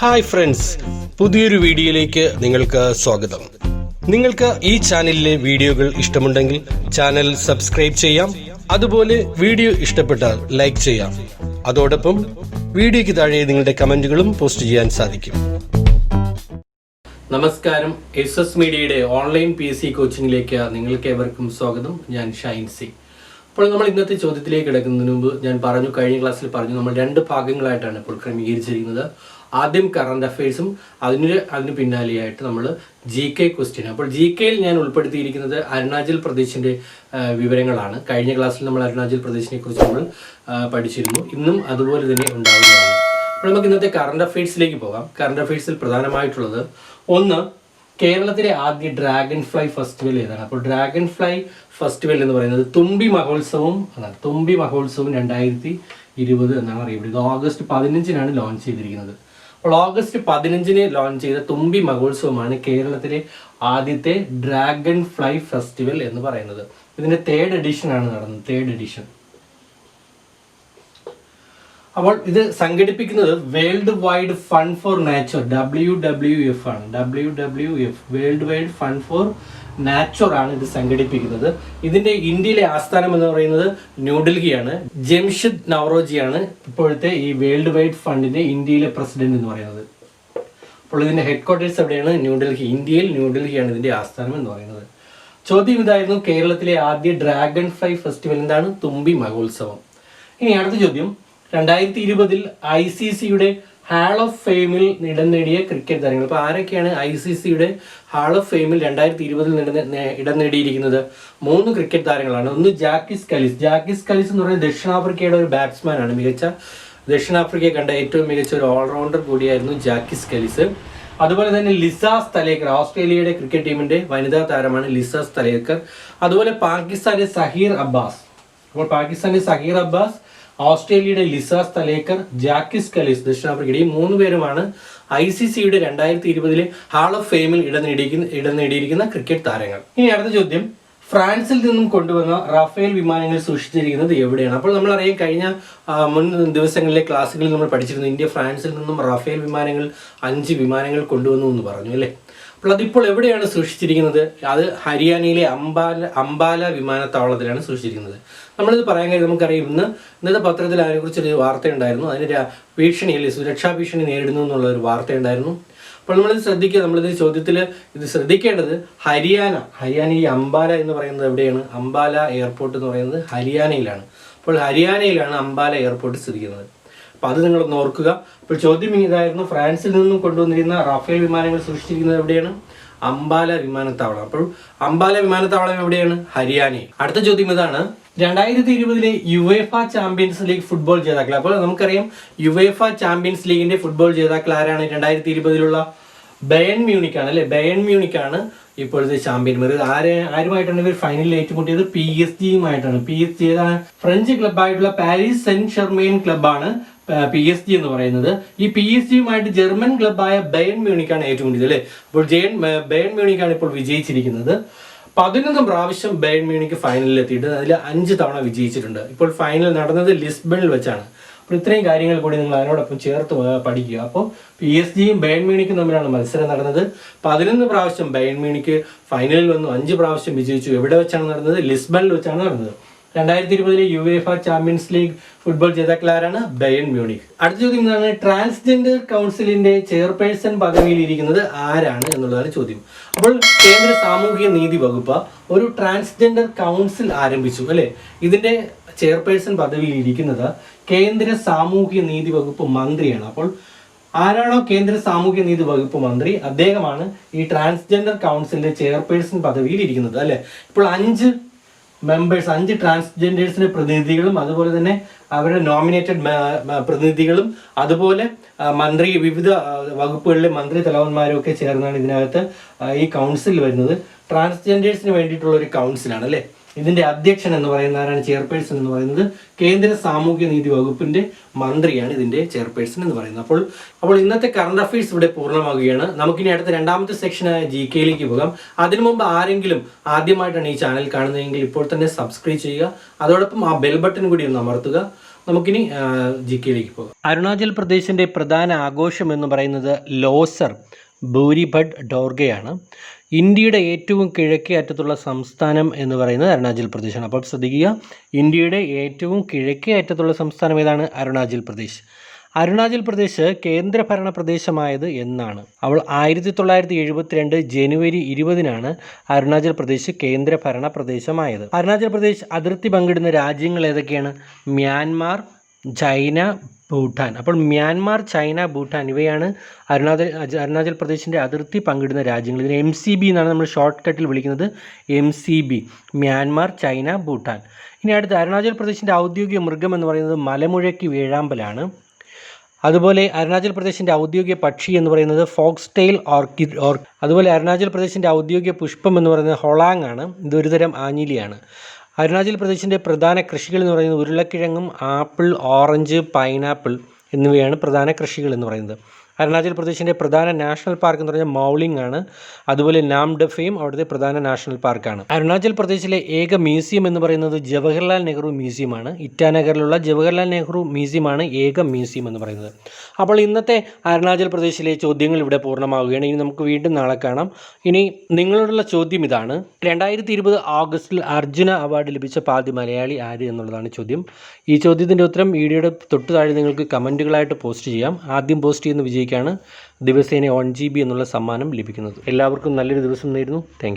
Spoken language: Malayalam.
ഹായ് ഫ്രണ്ട്സ്, പുതിയൊരു വീഡിയോയിലേക്ക് നിങ്ങൾക്ക് സ്വാഗതം. നിങ്ങൾക്ക് ഈ ചാനലിലെ വീഡിയോകൾ ഇഷ്ടമുണ്ടെങ്കിൽ ചാനൽ സബ്സ്ക്രൈബ് ചെയ്യാം. അതുപോലെ വീഡിയോ ഇഷ്ടപ്പെട്ടാൽ ലൈക്ക് ചെയ്യാം. അതോടൊപ്പം വീഡിയോയ്ക്ക് താഴെ നിങ്ങളുടെ കമന്റുകളും പോസ്റ്റ് ചെയ്യാൻ സാധിക്കും. നമസ്കാരം, SS മീഡിയയുടെ ഓൺലൈൻ PSC കോച്ചിങ്ങിലേക്ക് നിങ്ങൾക്ക് ഏവർക്കും സ്വാഗതം. ഞാൻ ഷൈൻ സി. അപ്പോൾ നമ്മൾ ഇന്നത്തെ ചോദ്യത്തിലേക്ക് കിടക്കുന്നതിന് മുമ്പ് ഞാൻ പറഞ്ഞു, കഴിഞ്ഞ ക്ലാസ്സിൽ പറഞ്ഞു, നമ്മൾ രണ്ട് ഭാഗങ്ങളായിട്ടാണ് ഇപ്പോൾ ക്രമീകരിച്ചിരിക്കുന്നത്. ആദ്യം കറണ്ട് അഫയേഴ്സും അതിന് പിന്നാലെയായിട്ട് നമ്മൾ GK ക്വസ്റ്റ്യൻ. അപ്പോൾ GKയിൽ ഞാൻ ഉൾപ്പെടുത്തിയിരിക്കുന്നത് അരുണാചൽ പ്രദേശിൻ്റെ വിവരങ്ങളാണ്. കഴിഞ്ഞ ക്ലാസ്സിൽ നമ്മൾ അരുണാചൽ പ്രദേശിനെ കുറിച്ച് നമ്മൾ പഠിച്ചിരുന്നു. ഇന്നും അതുപോലെ തന്നെ ഉണ്ടാവുകയാണ്. അപ്പോൾ നമുക്ക് ഇന്നത്തെ കറണ്ട് അഫയേഴ്സിലേക്ക് പോകാം. കറണ്ട് അഫയേഴ്സിൽ പ്രധാനമായിട്ടുള്ളത് ഒന്ന്, കേരളത്തിലെ ആദ്യ ഡ്രാഗൺ ഫ്ലൈ ഫെസ്റ്റിവൽ ഏതാണ്? അപ്പോൾ ഡ്രാഗൺ ഫ്ലൈ ഫെസ്റ്റിവൽ എന്ന് പറയുന്നത് തുമ്പി മഹോത്സവം എന്നാണ്. തുമ്പി മഹോത്സവം 2020 എന്നാണ് അറിയപ്പെടുന്നത്. ഓഗസ്റ്റ് 15-നാണ് ലോഞ്ച് ചെയ്തിരിക്കുന്നത്. അപ്പോൾ ഓഗസ്റ്റ് 15-ന് ലോഞ്ച് ചെയ്ത തുമ്പി മഹോത്സവമാണ് കേരളത്തിലെ ആദ്യത്തെ ഡ്രാഗൺ ഫ്ലൈ ഫെസ്റ്റിവൽ എന്ന് പറയുന്നത്. ഇതിന്റെ 3rd എഡിഷൻ ആണ് നടന്നത്. 3rd edition. അപ്പോൾ ഇത് സംഘടിപ്പിക്കുന്നത് world wide fund for nature, WWF ആണ്. WWF, world wide fund for nature ആണ് ഇത് സംഘടിപ്പിക്കുന്നത്. ഇതിന്റെ ഇന്ത്യയിലെ ആസ്ഥാനം എന്ന് പറയുന്നത് ന്യൂഡൽഹിയാണ്. ജംഷിദ് നവറോജിയാണ് ഇപ്പോഴത്തെ ഈ വേൾഡ് വൈഡ് ഫണ്ടിന്റെ ഇന്ത്യയിലെ പ്രസിഡന്റ് എന്ന് പറയുന്നത്. അപ്പോൾ ഇതിന്റെ ഹെഡ്ക്വാർട്ടേഴ്സ് എവിടെയാണ്? ന്യൂഡൽഹി. ഇന്ത്യയിൽ ന്യൂഡൽഹിയാണ് ഇതിന്റെ ആസ്ഥാനം എന്ന് പറയുന്നത്. ചോദ്യം ഇതായിരുന്നു, കേരളത്തിലെ ആദ്യ ഡ്രാഗൺ ഫ്ലൈ ഫെസ്റ്റിവൽ എന്താണ്? തുമ്പി മഹോത്സവം. ഇനി അടുത്ത ചോദ്യം, 2020 ICCയുടെ ഹാൾ ഓഫ് ഫെയിമിൽ ഇടം നേടിയ ക്രിക്കറ്റ് താരങ്ങൾ. അപ്പോൾ ആരൊക്കെയാണ് ICCയുടെ ഹാൾ ഓഫ് ഫെയിമിൽ 2020 ഇടം നേടിയിരിക്കുന്നത്? 3 ക്രിക്കറ്റ് താരങ്ങളാണ്. ഒന്ന് ജാക്കിസ് കലിസ്. ജാക്കിസ് കലിസ് എന്ന് പറയുന്നത് ദക്ഷിണാഫ്രിക്കയുടെ ഒരു ബാറ്റ്സ്മാൻ ആണ്. ദക്ഷിണാഫ്രിക്കയെ കണ്ട ഏറ്റവും മികച്ച ഒരു ഓൾറൗണ്ടർ കൂടിയായിരുന്നു ജാക്കിസ് കലിസ്. അതുപോലെ തന്നെ ലിസാസ് തലേക്കർ, ഓസ്ട്രേലിയയുടെ ക്രിക്കറ്റ് ടീമിന്റെ വനിതാ താരമാണ് ലിസാസ് തലേക്കർ. അതുപോലെ പാകിസ്ഥാന്റെ സഹീർ അബ്ബാസ്. അപ്പോൾ പാകിസ്ഥാന്റെ സഹീർ അബ്ബാസ്, ഓസ്ട്രേലിയയുടെ ലിസാസ് തലേക്കർ, ജാക്കിസ് കലിസ് ദക്ഷിണാഫ്രിക്കയുടെ, ഈ 3 പേരുമാണ് ICCയുടെ 2020 ഹാൾ ഓഫ് ഫെയിമിൽ ഇടം നേടിയിരിക്കുന്ന ക്രിക്കറ്റ് താരങ്ങൾ. ഇനി അടുത്ത ചോദ്യം, ഫ്രാൻസിൽ നിന്നും കൊണ്ടുവന്ന റഫേൽ വിമാനങ്ങൾ സൂക്ഷിച്ചിരിക്കുന്നത് എവിടെയാണ്? അപ്പോൾ നമ്മളറിയാം, കഴിഞ്ഞ മുൻ ദിവസങ്ങളിലെ ക്ലാസ്സുകളിൽ നമ്മൾ പഠിച്ചിരുന്നു, ഇന്ത്യ ഫ്രാൻസിൽ നിന്നും റഫേൽ വിമാനങ്ങൾ 5 വിമാനങ്ങൾ കൊണ്ടുവന്നു എന്ന് പറഞ്ഞു അല്ലേ. അപ്പോൾ അതിപ്പോൾ എവിടെയാണ് സൂക്ഷിച്ചിരിക്കുന്നത്? അത് ഹരിയാനയിലെ അംബാല വിമാനത്താവളത്തിലാണ് സൂക്ഷിച്ചിരിക്കുന്നത്. നമ്മളിത് പറയാൻ കാര്യം, നമുക്കറിയാം, ഇന്നത്തെ പത്രത്തിൽ അതിനെക്കുറിച്ചൊരു വാർത്തയുണ്ടായിരുന്നു. അതിന് ഭീഷണിയല്ലേ, സുരക്ഷാ ഭീഷണി നേരിടുന്നു എന്നുള്ളൊരു വാർത്തയുണ്ടായിരുന്നു. അപ്പോൾ നമ്മളിത് ശ്രദ്ധിക്കുക, നമ്മളിത് ചോദ്യത്തിൽ ഇത് ശ്രദ്ധിക്കേണ്ടത് ഹരിയാന ഈ അംബാല എന്ന് പറയുന്നത് എവിടെയാണ്? അംബാല എയർപോർട്ട് എന്ന് പറയുന്നത് ഹരിയാനയിലാണ്. അപ്പോൾ ഹരിയാനയിലാണ് അംബാല എയർപോർട്ട് സ്ഥിതി ചെയ്യുന്നത്. അപ്പോൾ അത് നിങ്ങളൊന്ന് ഓർക്കുക. അപ്പോൾ ചോദ്യം ഇതായിരുന്നു, ഫ്രാൻസിൽ നിന്നും കൊണ്ടുവന്നിരുന്ന റാഫേൽ വിമാനങ്ങൾ സൂക്ഷിച്ചിരിക്കുന്നത് എവിടെയാണ്? അംബാല വിമാനത്താവളം. അപ്പോൾ അംബാല വിമാനത്താവളം എവിടെയാണ്? ഹരിയാനയിൽ. അടുത്ത ചോദ്യം ഇതാണ്, 2020 യുവേഫ ചാമ്പ്യൻസ് ലീഗ് ഫുട്ബോൾ ജേതാക്കൾ. അപ്പോൾ നമുക്കറിയാം, യുവേഫ ചാമ്പ്യൻസ് ലീഗിന്റെ ഫുട്ബോൾ ജേതാക്കൾ ആരാണ്? 2020 ബയൺ മ്യൂണിക് ആണ് അല്ലെ. ബയൺ മ്യൂണിക് ആണ് ഇപ്പോഴത്തെ ചാമ്പ്യന്മാർ. ആരുമായിട്ടാണ് ഇവർ ഫൈനലിൽ ഏറ്റുമുട്ടിയത്? PSG-യുമായിട്ടാണ്. PSG ഏതാണ്? ഫ്രഞ്ച് ക്ലബ്ബായിട്ടുള്ള പാരീസ് സെന്റ് ഷെർമെയിൻ ക്ലബ്ബാണ് PSG എന്ന് പറയുന്നത്. ഈ PSG-യുമായിട്ട് ജർമ്മൻ ക്ലബ്ബായ ബയൺ മ്യൂണിക്കാണ് ഏറ്റുമുട്ടിയത് അല്ലെ. അപ്പോൾ ബയൺ മ്യൂണിക്കാണ് ഇപ്പോൾ വിജയിച്ചിരിക്കുന്നത്. 11 പ്രാവശ്യം ബയൺ മ്യൂണിക്ക് ഫൈനലിൽ എത്തിയിട്ട് അതിൽ 5 തവണ വിജയിച്ചിട്ടുണ്ട്. ഇപ്പോൾ ഫൈനൽ നടന്നത് ലിസ്ബണിൽ വെച്ചാണ്. അപ്പോൾ ഇത്രയും കാര്യങ്ങൾ കൂടി നിങ്ങൾ അതിനോടൊപ്പം ചേർത്ത് പഠിക്കുക. അപ്പോൾ PSG-യും ബയൺ മ്യൂണിക്കും തമ്മിലാണ് മത്സരം നടന്നത്. 11 പ്രാവശ്യം ബയൺ മ്യൂണിക്ക് ഫൈനലിൽ വന്നു, 5 പ്രാവശ്യം വിജയിച്ചു. എവിടെ വെച്ചാണ് നടന്നത്? ലിസ്ബണിൽ വെച്ചാണ് നടന്നത്. 2020 യുവേഫ ചാമ്പ്യൻസ് ലീഗ് ഫുട്ബോൾ ജേതാക്കൾ ആരാണ്? Bayern Munich. അടുത്ത ചോദ്യം എന്താണ്? ട്രാൻസ്ജെൻഡർ കൗൺസിലിന്റെ ചെയർപേഴ്സൺ പദവിയിൽ ഇരിക്കുന്നത് ആരാണ് എന്നുള്ളതാണ് ചോദ്യം. അപ്പോൾ കേന്ദ്ര സാമൂഹിക നീതി വകുപ്പ് ഒരു ട്രാൻസ്ജെൻഡർ കൗൺസിൽ ആരംഭിച്ചു അല്ലെ. ഇതിന്റെ ചെയർപേഴ്സൺ പദവിയിൽ ഇരിക്കുന്നത് കേന്ദ്ര സാമൂഹിക നീതി വകുപ്പ് മന്ത്രിയാണ്. അപ്പോൾ ആരാണോ കേന്ദ്ര സാമൂഹ്യ നീതി വകുപ്പ് മന്ത്രി, അദ്ദേഹമാണ് ഈ ട്രാൻസ്ജെൻഡർ കൗൺസിലിന്റെ ചെയർപേഴ്സൺ പദവിയിൽ ഇരിക്കുന്നത് അല്ലെ. ഇപ്പോൾ 5 ട്രാൻസ്ജെൻഡേഴ്സിന്റെ പ്രതിനിധികളും അതുപോലെ തന്നെ അവരുടെ നോമിനേറ്റഡ് പ്രതിനിധികളും അതുപോലെ വിവിധ വകുപ്പുകളിലെ മന്ത്രി തലവന്മാരും ഒക്കെ ചേർന്നാണ് ഇതിനകത്ത് ഈ കൗൺസിൽ വരുന്നത്. ട്രാൻസ്ജെൻഡേഴ്സിന് വേണ്ടിയിട്ടുള്ള ഒരു കൗൺസിലാണ് അല്ലെ. ഇതിന്റെ അധ്യക്ഷൻ എന്ന് പറയുന്ന ആരാണ്? ചെയർപേഴ്സൺ എന്ന് പറയുന്നത് കേന്ദ്ര സാമൂഹ്യ നീതി വകുപ്പിന്റെ മന്ത്രിയാണ് ഇതിന്റെ ചെയർപേഴ്സൺ എന്ന് പറയുന്നത്. അപ്പോൾ ഇന്നത്തെ കറണ്ട് അഫയേഴ്സ് ഇവിടെ പൂർണ്ണമാകുകയാണ്. നമുക്കിനി അടുത്ത രണ്ടാമത്തെ സെക്ഷനായ GKയിലേക്ക് പോകാം. അതിനു മുമ്പ് ആരെങ്കിലും ആദ്യമായിട്ടാണ് ഈ ചാനൽ കാണുന്നതെങ്കിൽ ഇപ്പോൾ തന്നെ സബ്സ്ക്രൈബ് ചെയ്യുക. അതോടൊപ്പം ആ ബെൽ ബട്ടൺ കൂടി ഒന്ന് അമർത്തുക. നമുക്കിനി ജി കെയിലേക്ക് പോകാം. അരുണാചൽ പ്രദേശിൻ്റെ പ്രധാന ആഘോഷം എന്ന് പറയുന്നത് ലോസർ ഭൂരിഭഡ് ഡോർഗയാണ്. ഇന്ത്യയുടെ ഏറ്റവും കിഴക്കേ അറ്റത്തുള്ള സംസ്ഥാനം എന്ന് പറയുന്നത് അരുണാചൽ പ്രദേശാണ്. അപ്പോൾ ശ്രദ്ധിക്കുക, ഇന്ത്യയുടെ ഏറ്റവും കിഴക്കേ അറ്റത്തുള്ള സംസ്ഥാനം ഏതാണ്? അരുണാചൽ പ്രദേശ്. അരുണാചൽ പ്രദേശ് കേന്ദ്രഭരണ പ്രദേശമായത് എന്നാണ്? അവൾ 1972 ജനുവരി 20 അരുണാചൽ പ്രദേശ് കേന്ദ്രഭരണ പ്രദേശമായത്. അരുണാചൽ പ്രദേശ് അതിർത്തി പങ്കിടുന്ന രാജ്യങ്ങൾ ഏതൊക്കെയാണ്? Myanmar, China, Bhutan. അപ്പോൾ മ്യാൻമാർ, ചൈന, ഭൂട്ടാൻ ഇവയാണ് അരുണാചൽ പ്രദേശിൻ്റെ അതിർത്തി പങ്കിടുന്ന രാജ്യങ്ങൾ. ഇതിന് MCB എന്നാണ് നമ്മൾ ഷോർട്ട് കട്ടിൽ വിളിക്കുന്നത്. MCB, Myanmar, China, Bhutan. ഇനി അടുത്ത അരുണാചൽ പ്രദേശിൻ്റെ ഔദ്യോഗിക മൃഗം എന്ന് പറയുന്നത് മലമുഴക്കി വേഴാമ്പലാണ്. അതുപോലെ അരുണാചൽ പ്രദേശിൻ്റെ ഔദ്യോഗിക പക്ഷി എന്ന് പറയുന്നത് ഫോക്സ് ടെയിൽ ഓർക്കിഡ്. അതുപോലെ അരുണാചൽ പ്രദേശിൻ്റെ ഔദ്യോഗിക പുഷ്പം എന്ന് പറയുന്നത് ഹൊളാങ് ആണ്. ഇതൊരു തരം ആഞ്ഞിലിയാണ്. അരുണാചൽ പ്രദേശിൻ്റെ പ്രധാന കൃഷികൾ എന്ന് പറയുന്നത് ഉരുളക്കിഴങ്ങും ആപ്പിൾ, ഓറഞ്ച്, പൈനാപ്പിൾ എന്നിവയാണ് പ്രധാന കൃഷികൾ എന്ന് പറയുന്നത്. അരുണാചൽ പ്രദേശിൻ്റെ പ്രധാന നാഷണൽ പാർക്ക് എന്ന് പറഞ്ഞാൽ മൗലിംഗ് ആണ്. അതുപോലെ നാംഡഫയും അവിടുത്തെ പ്രധാന നാഷണൽ പാർക്കാണ്. അരുണാചൽ പ്രദേശിലെ ഏക മ്യൂസിയം എന്ന് പറയുന്നത് ജവഹർലാൽ നെഹ്റു മ്യൂസിയമാണ്. ഇറ്റാനഗറിലുള്ള ജവഹർലാൽ നെഹ്റു മ്യൂസിയമാണ് ഏക മ്യൂസിയം എന്ന് പറയുന്നത്. അപ്പോൾ ഇന്നത്തെ അരുണാചൽ പ്രദേശിലെ ചോദ്യങ്ങൾ ഇവിടെ പൂർണ്ണമാവുകയാണ്. ഇനി നമുക്ക് വീണ്ടും നാളെ കാണാം. ഇനി നിങ്ങളോടുള്ള ചോദ്യം ഇതാണ്: 2020 ഓഗസ്റ്റിൽ അർജുന അവാർഡ് ലഭിച്ച ആദ്യ മലയാളി ആര് എന്നുള്ളതാണ് ചോദ്യം. ഈ ചോദ്യത്തിൻ്റെ ഉത്തരം വീഡിയോയുടെ തൊട്ട് താഴെ നിങ്ങൾക്ക് കമൻറ്റുകളായിട്ട് പോസ്റ്റ് ചെയ്യാം. ആദ്യം പോസ്റ്റ് ചെയ്യുന്ന വിജയിക്കാണ് ദിവസേന 1 GB എന്നുള്ള സമ്മാനം ലഭിക്കുന്നത്. എല്ലാവർക്കും നല്ലൊരു ദിവസം നേരുന്നു. Thank you.